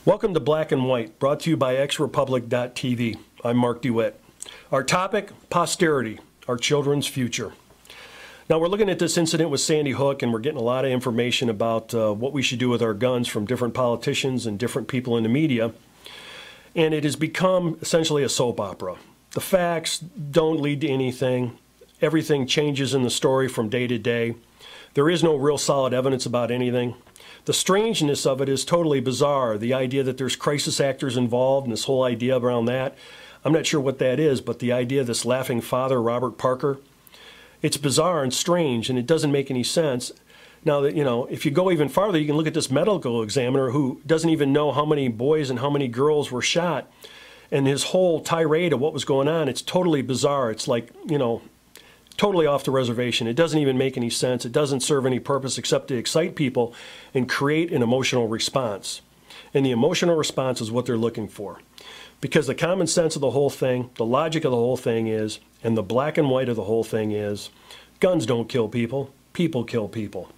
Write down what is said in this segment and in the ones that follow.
Welcome to Black and White, brought to you by xrepublic.tv. I'm Mark DeWitt. Our topic, posterity, our children's future. Now we're looking at this incident with Sandy Hook, and we're getting a lot of information about what we should do with our guns from different politicians and different people in the media. And it has become essentially a soap opera. The facts don't lead to anything. Everything changes in the story from day to day. There is no real solid evidence about anything. The strangeness of it is totally bizarre. The idea that there's crisis actors involved and this whole idea around that, I'm not sure what that is, but the idea of this laughing father, Robert Parker, it's bizarre and strange, and it doesn't make any sense. Now, that if you go even farther, you can look at this medical examiner who doesn't even know how many boys and how many girls were shot, and his whole tirade of what was going on, it's totally bizarre. It's like, totally off the reservation. It doesn't even make any sense. It doesn't serve any purpose except to excite people and create an emotional response. And the emotional response is what they're looking for. Because the common sense of the whole thing, the logic of the whole thing is, and the black and white of the whole thing is, guns don't kill people, people kill people.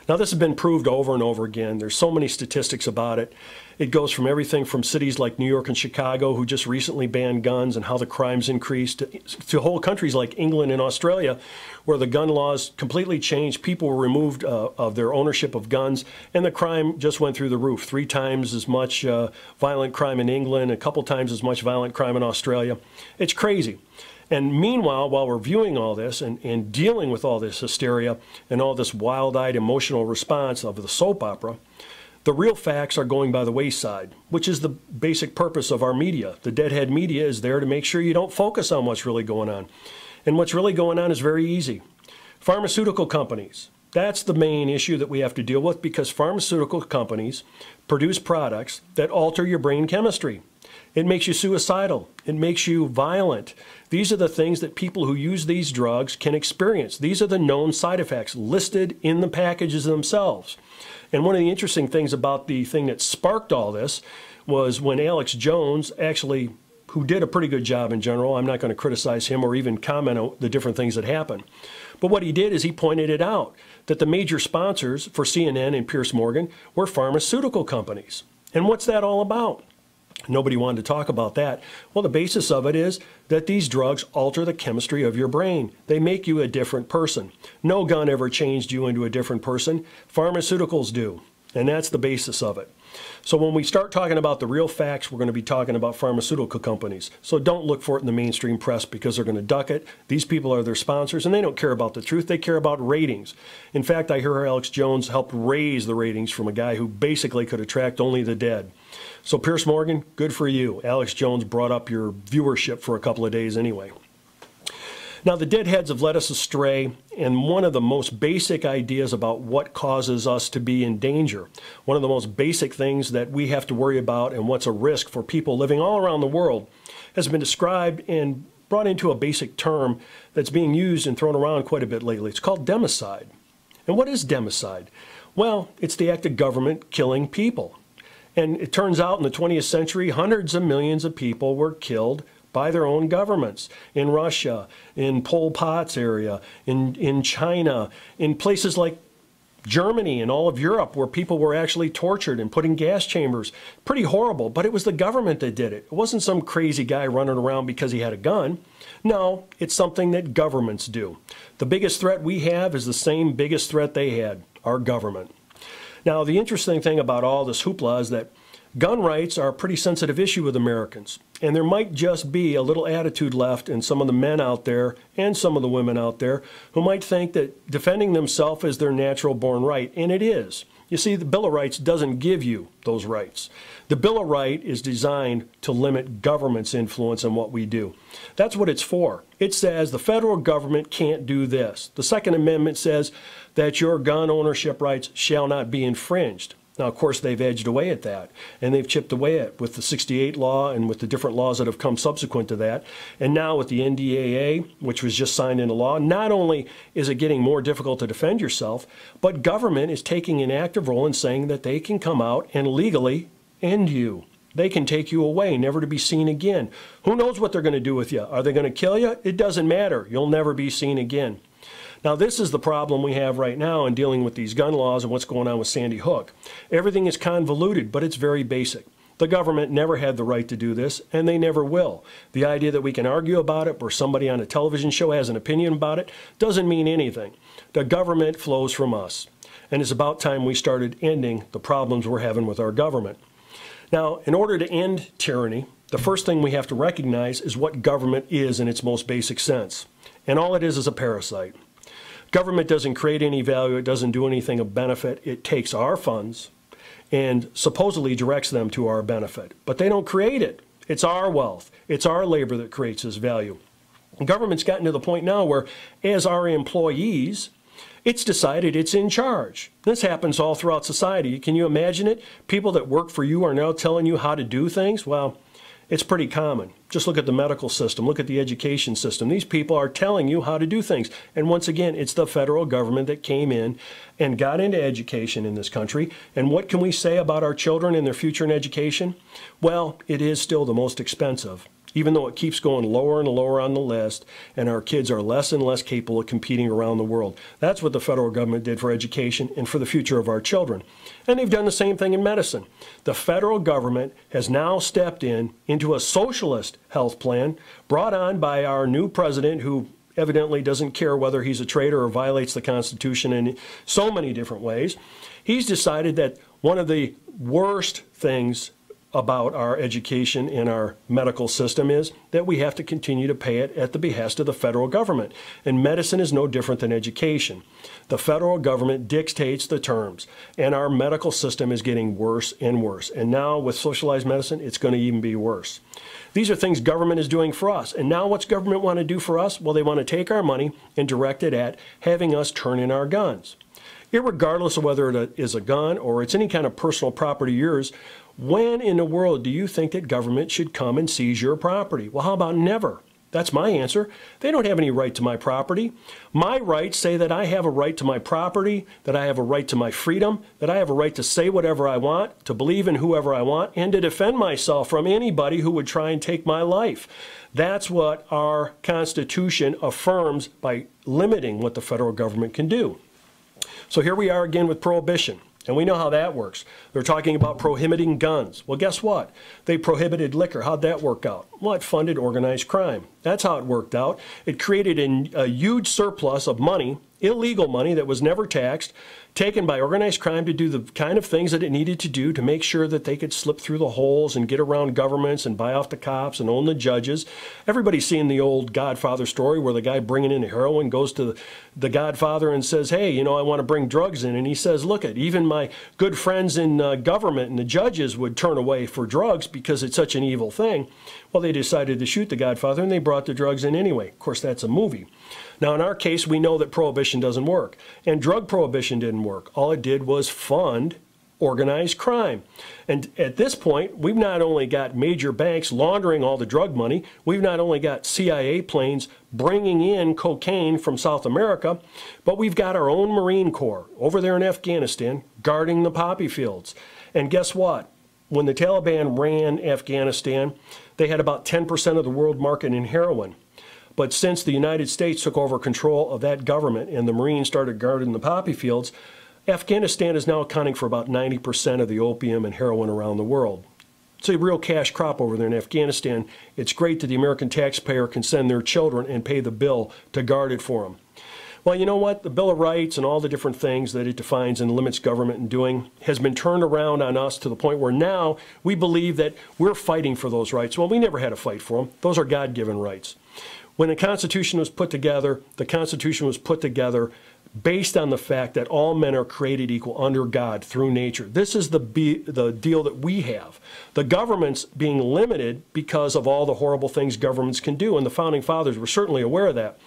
Now this has been proved over and over again. There's so many statistics about it. It goes from everything from cities like New York and Chicago, who just recently banned guns and how the crimes increased, to whole countries like England and Australia, where the gun laws completely changed. People were removed of their ownership of guns, and the crime just went through the roof. 3 times as much violent crime in England, a couple times as much violent crime in Australia. It's crazy. And meanwhile, while we're viewing all this and dealing with all this hysteria and all this wild-eyed emotional response of the soap opera, the real facts are going by the wayside, which is the basic purpose of our media. The deadhead media is there to make sure you don't focus on what's really going on. And what's really going on is very easy. Pharmaceutical companies. That's the main issue that we have to deal with, because pharmaceutical companies produce products that alter your brain chemistry. It makes you suicidal. It makes you violent. These are the things that people who use these drugs can experience. These are the known side effects listed in the packages themselves. And one of the interesting things about the thing that sparked all this was when Alex Jones actually, who did a pretty good job in general, I'm not going to criticize him or even comment on the different things that happened. But what he did is he pointed it out, that the major sponsors for CNN and Piers Morgan were pharmaceutical companies. And what's that all about? Nobody wanted to talk about that. Well, the basis of it is that these drugs alter the chemistry of your brain. They make you a different person. No gun ever changed you into a different person. Pharmaceuticals do. And that's the basis of it. So when we start talking about the real facts, we're going to be talking about pharmaceutical companies. So don't look for it in the mainstream press, because they're going to duck it. These people are their sponsors, and they don't care about the truth. They care about ratings. In fact, I hear Alex Jones helped raise the ratings from a guy who basically could attract only the dead. So Piers Morgan, good for you. Alex Jones brought up your viewership for a couple of days anyway. Now, the deadheads have led us astray, and one of the most basic ideas about what causes us to be in danger, one of the most basic things that we have to worry about and what's a risk for people living all around the world, has been described and brought into a basic term that's being used and thrown around quite a bit lately. It's called democide. And what is democide? Well, it's the act of government killing people. And it turns out in the 20th century, hundreds of millions of people were killed by their own governments, in Russia, in Pol Pot's area, in China, in places like Germany and all of Europe, where people were actually tortured and put in gas chambers. Pretty horrible, but it was the government that did it. It wasn't some crazy guy running around because he had a gun. No, it's something that governments do. The biggest threat we have is the same biggest threat they had, our government. Now, the interesting thing about all this hoopla is that gun rights are a pretty sensitive issue with Americans. And there might just be a little attitude left in some of the men out there and some of the women out there who might think that defending themselves is their natural born right. And it is. You see, the Bill of Rights doesn't give you those rights. The Bill of Rights is designed to limit government's influence on what we do. That's what it's for. It says the federal government can't do this. The Second Amendment says that your gun ownership rights shall not be infringed. Now, of course, they've edged away at that, and they've chipped away at it with the '68 law and with the different laws that have come subsequent to that. And now with the NDAA, which was just signed into law, not only is it getting more difficult to defend yourself, but government is taking an active role in saying that they can come out and legally end you. They can take you away, never to be seen again. Who knows what they're going to do with you? Are they going to kill you? It doesn't matter. You'll never be seen again. Now, this is the problem we have right now in dealing with these gun laws and what's going on with Sandy Hook. Everything is convoluted, but it's very basic. The government never had the right to do this, and they never will. The idea that we can argue about it or somebody on a television show has an opinion about it doesn't mean anything. The government flows from us, and it's about time we started ending the problems we're having with our government. Now, in order to end tyranny, the first thing we have to recognize is what government is in its most basic sense. And all it is a parasite. Government doesn't create any value. It doesn't do anything of benefit. It takes our funds and supposedly directs them to our benefit. But they don't create it. It's our wealth. It's our labor that creates this value. And government's gotten to the point now where, as our employees, it's decided it's in charge. This happens all throughout society. Can you imagine it? People that work for you are now telling you how to do things? Well, it's pretty common. Just look at the medical system. Look at the education system. These people are telling you how to do things. And once again, it's the federal government that came in and got into education in this country. And what can we say about our children and their future in education? Well, it is still the most expensive, even though it keeps going lower and lower on the list, and our kids are less and less capable of competing around the world. That's what the federal government did for education and for the future of our children. And they've done the same thing in medicine. The federal government has now stepped into a socialist health plan brought on by our new president, who evidently doesn't care whether he's a traitor or violates the Constitution in so many different ways. He's decided that one of the worst things about our education and our medical system is that we have to continue to pay it at the behest of the federal government. And medicine is no different than education. The federal government dictates the terms, and our medical system is getting worse and worse. And now with socialized medicine, it's going to even be worse. These are things government is doing for us. And now what's government want to do for us? Well, they want to take our money and direct it at having us turn in our guns. Irregardless of whether it is a gun or it's any kind of personal property of yours, when in the world do you think that government should come and seize your property? Well, how about never? That's my answer. They don't have any right to my property. My rights say that I have a right to my property, that I have a right to my freedom, that I have a right to say whatever I want, to believe in whoever I want, and to defend myself from anybody who would try and take my life. That's what our Constitution affirms by limiting what the federal government can do. So here we are again with prohibition. And we know how that works. They're talking about prohibiting guns. Well, guess what? They prohibited liquor. How'd that work out? Well, it funded organized crime. That's how it worked out. It created a huge surplus of money, illegal money that was never taxed, taken by organized crime to do the kind of things that it needed to do to make sure that they could slip through the holes and get around governments and buy off the cops and own the judges. Everybody's seen the old Godfather story where the guy bringing in the heroin goes to the Godfather and says, hey, you know, I want to bring drugs in. And he says, look, even my good friends in government and the judges would turn away for drugs because it's such an evil thing. Well, they decided to shoot the Godfather and they brought the drugs in anyway. Of course, that's a movie. Now, in our case, we know that prohibition doesn't work. And drug prohibition didn't work. All it did was fund organized crime. And at this point, we've not only got major banks laundering all the drug money, we've not only got CIA planes bringing in cocaine from South America, but we've got our own Marine Corps over there in Afghanistan guarding the poppy fields. And guess what? When the Taliban ran Afghanistan, they had about 10% of the world market in heroin. But since the United States took over control of that government and the Marines started guarding the poppy fields, Afghanistan is now accounting for about 90% of the opium and heroin around the world. It's a real cash crop over there in Afghanistan. It's great that the American taxpayer can send their children and pay the bill to guard it for them. Well, you know what? The Bill of Rights and all the different things that it defines and limits government in doing has been turned around on us to the point where now we believe that we're fighting for those rights. Well, we never had to fight for them. Those are God-given rights. When the Constitution was put together, the Constitution was put together based on the fact that all men are created equal under God through nature. This is the deal that we have. The government's being limited because of all the horrible things governments can do, and the Founding Fathers were certainly aware of that.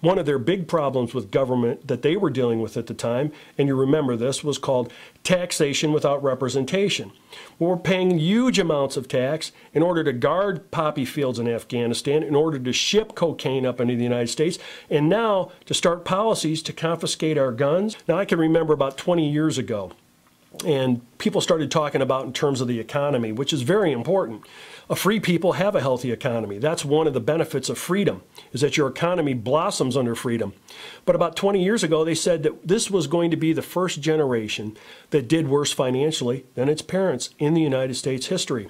One of their big problems with government that they were dealing with at the time, and you remember this, was called taxation without representation. Well, we're paying huge amounts of tax in order to guard poppy fields in Afghanistan, in order to ship cocaine up into the United States, and now to start policies to confiscate our guns. Now, I can remember about 20 years ago, and people started talking about in terms of the economy, which is very important. A free people have a healthy economy. That's one of the benefits of freedom, is that your economy blossoms under freedom. But about 20 years ago, they said that this was going to be the first generation that did worse financially than its parents in the United States history.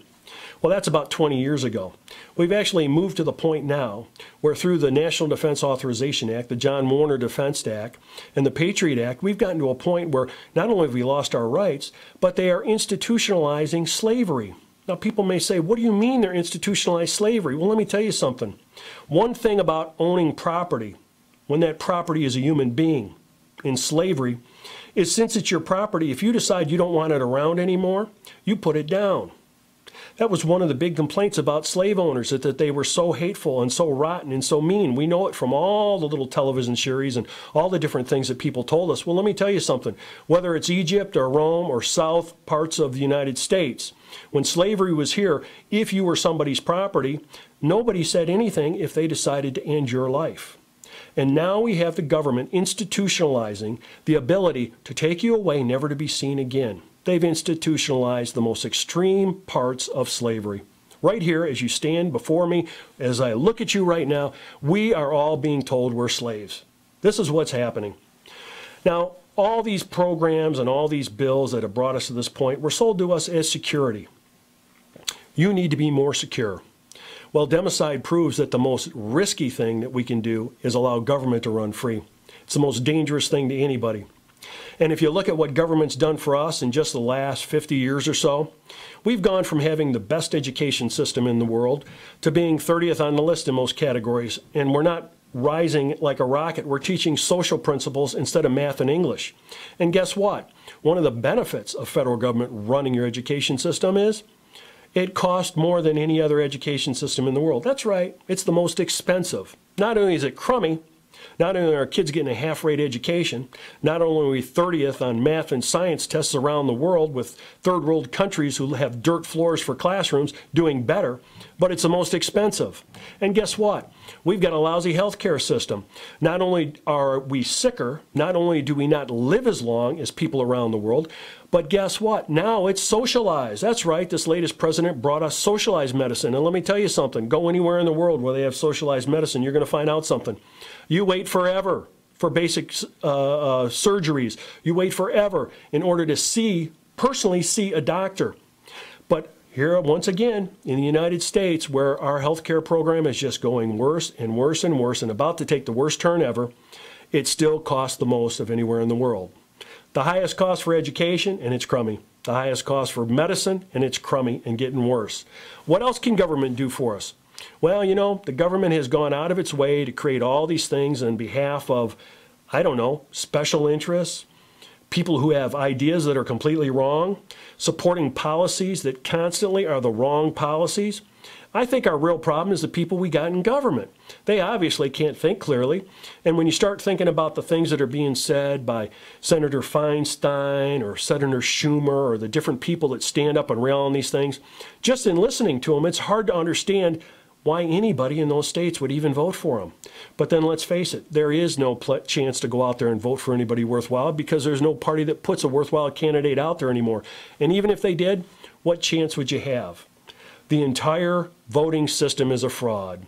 Well, that's about 20 years ago. We've actually moved to the point now where through the National Defense Authorization Act, the John Warner Defense Act, and the Patriot Act, we've gotten to a point where not only have we lost our rights, but they are institutionalizing slavery. Now, people may say, what do you mean they're institutionalized slavery? Well, let me tell you something. One thing about owning property, when that property is a human being in slavery, is since it's your property, if you decide you don't want it around anymore, you put it down. That was one of the big complaints about slave owners, that they were so hateful and so rotten and so mean. We know it from all the little television series and all the different things that people told us. Well, let me tell you something. Whether it's Egypt or Rome or south parts of the United States, when slavery was here, if you were somebody's property, nobody said anything if they decided to end your life. And now we have the government institutionalizing the ability to take you away, never to be seen again. They've institutionalized the most extreme parts of slavery. Right here, as you stand before me, as I look at you right now, we are all being told we're slaves. This is what's happening. Now, all these programs and all these bills that have brought us to this point were sold to us as security. You need to be more secure. Well, democide proves that the most risky thing that we can do is allow government to run free. It's the most dangerous thing to anybody. And if you look at what government's done for us in just the last 50 years or so, we've gone from having the best education system in the world to being 30th on the list in most categories. And we're not rising like a rocket. We're teaching social principles instead of math and English. And guess what? One of the benefits of federal government running your education system is it costs more than any other education system in the world. That's right. It's the most expensive. Not only is it crummy, not only are our kids getting a half-rate education, not only are we 30th on math and science tests around the world with third-world countries who have dirt floors for classrooms doing better, but it's the most expensive. And guess what? We've got a lousy healthcare system. Not only are we sicker, not only do we not live as long as people around the world, but guess what? Now it's socialized. That's right. This latest president brought us socialized medicine. And let me tell you something. Go anywhere in the world where they have socialized medicine, you're going to find out something. You wait forever for basic surgeries. You wait forever in order to personally see a doctor. But here, once again, in the United States, where our healthcare program is just going worse and worse and worse and about to take the worst turn ever, it still costs the most of anywhere in the world. The highest cost for education, and it's crummy. The highest cost for medicine, and it's crummy and getting worse. What else can government do for us? Well, you know, the government has gone out of its way to create all these things on behalf of, I don't know, special interests, people who have ideas that are completely wrong, supporting policies that constantly are the wrong policies. I think our real problem is the people we got in government. They obviously can't think clearly. And when you start thinking about the things that are being said by Senator Feinstein or Senator Schumer or the different people that stand up and rail on these things, just in listening to them, it's hard to understand why anybody in those states would even vote for them. But then let's face it, there is no chance to go out there and vote for anybody worthwhile because there's no party that puts a worthwhile candidate out there anymore. And even if they did, what chance would you have? The entire voting system is a fraud.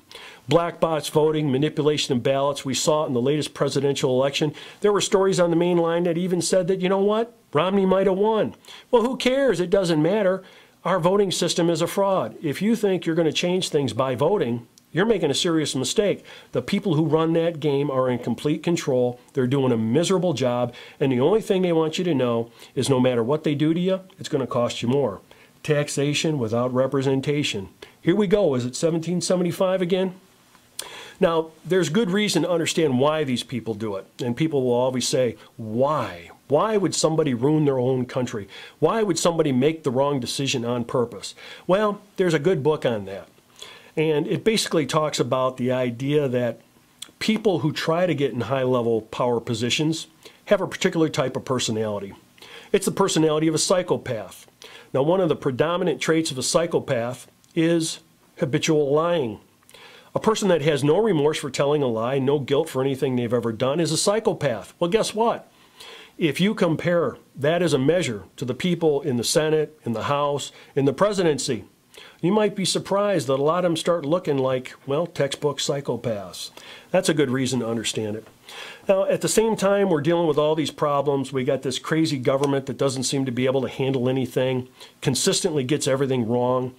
Black box voting, manipulation of ballots, we saw it in the latest presidential election. There were stories on the main line that even said that, you know what, Romney might have won. Well, who cares? It doesn't matter. Our voting system is a fraud. If you think you're going to change things by voting, you're making a serious mistake. The people who run that game are in complete control. They're doing a miserable job, and the only thing they want you to know is no matter what they do to you, it's going to cost you more. Taxation without representation. Here we go. Is it 1775 again? Now, there's good reason to understand why these people do it. And people will always say, why? Why would somebody ruin their own country? Why would somebody make the wrong decision on purpose? Well, there's a good book on that. And it basically talks about the idea that people who try to get in high-level power positions have a particular type of personality. It's the personality of a psychopath. Now, one of the predominant traits of a psychopath is habitual lying. A person that has no remorse for telling a lie, no guilt for anything they've ever done, is a psychopath. Well, guess what? If you compare that as a measure to the people in the Senate, in the House, in the presidency, you might be surprised that a lot of them start looking like, well, textbook psychopaths. That's a good reason to understand it. Now, at the same time, we're dealing with all these problems. We got this crazy government that doesn't seem to be able to handle anything, consistently gets everything wrong.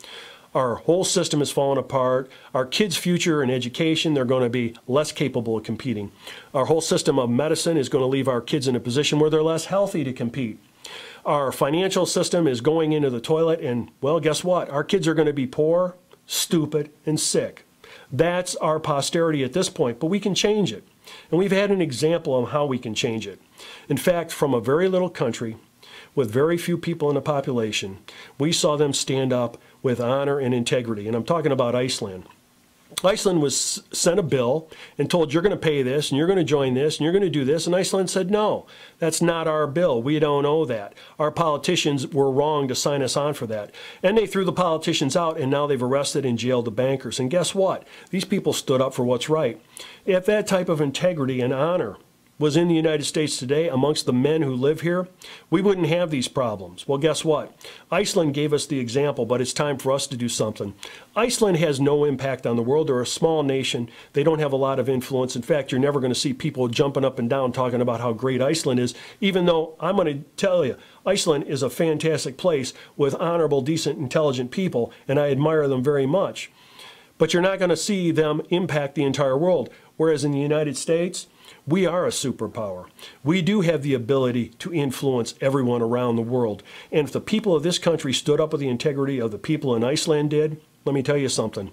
Our whole system is falling apart. Our kids' future in education, they're going to be less capable of competing. Our whole system of medicine is going to leave our kids in a position where they're less healthy to compete. Our financial system is going into the toilet, and, well, guess what? Our kids are going to be poor, stupid, and sick. That's our posterity at this point, but we can change it. And we've had an example of how we can change it. In fact, from a very little country with very few people in the population, we saw them stand up with honor and integrity. And I'm talking about Iceland. Iceland was sent a bill and told, you're going to pay this, and you're going to join this, and you're going to do this. And Iceland said, no, that's not our bill. We don't owe that. Our politicians were wrong to sign us on for that. And they threw the politicians out, and now they've arrested and jailed the bankers. And guess what? These people stood up for what's right. If that type of integrity and honor was in the United States today amongst the men who live here, we wouldn't have these problems. Well, guess what? Iceland gave us the example, but it's time for us to do something. Iceland has no impact on the world. They're a small nation. They don't have a lot of influence. In fact, you're never going to see people jumping up and down talking about how great Iceland is, even though I'm going to tell you, Iceland is a fantastic place with honorable, decent, intelligent people, and I admire them very much. But you're not going to see them impact the entire world. Whereas in the United States, we are a superpower. We do have the ability to influence everyone around the world. And if the people of this country stood up with the integrity of the people in Iceland did, let me tell you something.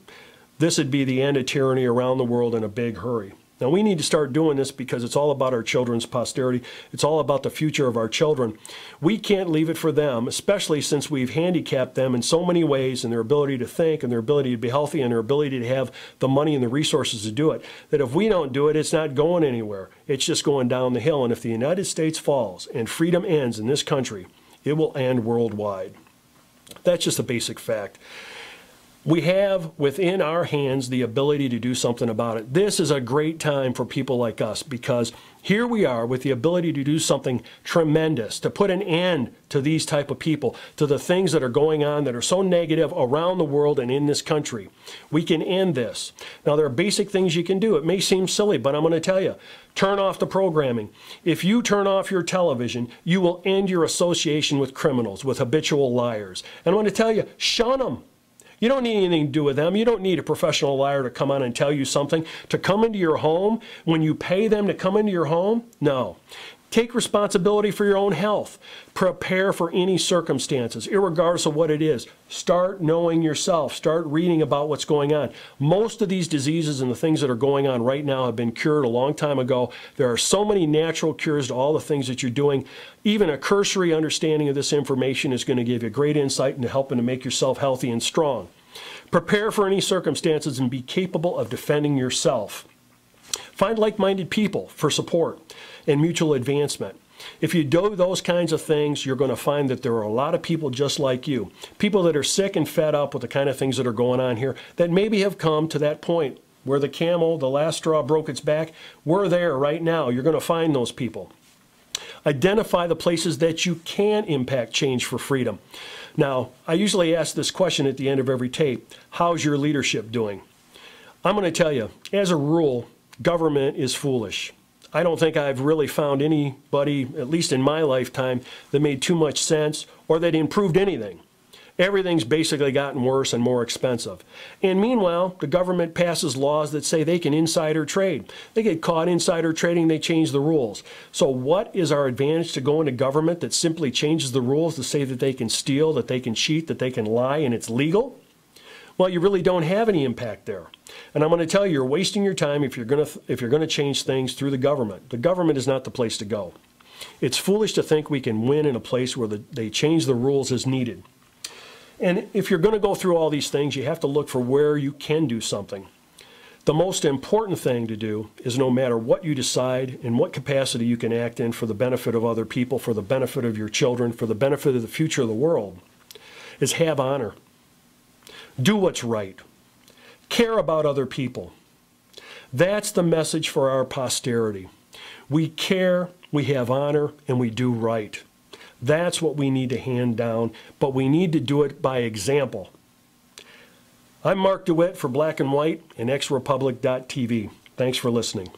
This would be the end of tyranny around the world in a big hurry. Now, we need to start doing this because it's all about our children's posterity. It's all about the future of our children. We can't leave it for them, especially since we've handicapped them in so many ways in their ability to think and their ability to be healthy and their ability to have the money and the resources to do it, that if we don't do it, it's not going anywhere. It's just going down the hill. And if the United States falls and freedom ends in this country, it will end worldwide. That's just a basic fact. We have within our hands the ability to do something about it. This is a great time for people like us because here we are with the ability to do something tremendous, to put an end to these type of people, to the things that are going on that are so negative around the world and in this country. We can end this. Now, there are basic things you can do. It may seem silly, but I'm going to tell you, turn off the programming. If you turn off your television, you will end your association with criminals, with habitual liars. And I'm going to tell you, shun them. You don't need anything to do with them. You don't need a professional liar to come on and tell you something. To come into your home, when you pay them to come into your home, no. Take responsibility for your own health. Prepare for any circumstances, irregardless of what it is. Start knowing yourself. Start reading about what's going on. Most of these diseases and the things that are going on right now have been cured a long time ago. There are so many natural cures to all the things that you're doing. Even a cursory understanding of this information is going to give you great insight into helping to make yourself healthy and strong. Prepare for any circumstances and be capable of defending yourself. Find like-minded people for support and mutual advancement. If you do those kinds of things, you're going to find that there are a lot of people just like you, people that are sick and fed up with the kind of things that are going on here, that maybe have come to that point where the camel, the last straw, broke its back. We're there right now. You're going to find those people. Identify the places that you can impact change for freedom. Now, I usually ask this question at the end of every tape. How's your leadership doing? I'm going to tell you, as a rule, government is foolish. I don't think I've really found anybody, at least in my lifetime, that made too much sense or that improved anything. Everything's basically gotten worse and more expensive. And meanwhile, the government passes laws that say they can insider trade. They get caught insider trading, they change the rules. So what is our advantage to go into government that simply changes the rules to say that they can steal, that they can cheat, that they can lie, and it's legal? Well, you really don't have any impact there. And I'm going to tell you, you're wasting your time if you're going to change things through the government. The government is not the place to go. It's foolish to think we can win in a place where they change the rules as needed. And if you're going to go through all these things, you have to look for where you can do something. The most important thing to do is no matter what you decide, in what capacity you can act in for the benefit of other people, for the benefit of your children, for the benefit of the future of the world, is have honor. Do what's right. Care about other people. That's the message for our posterity. We care, we have honor, and we do right. That's what we need to hand down, but we need to do it by example. I'm Mark DeWitt for Black and White and XRepublic.tv. Thanks for listening.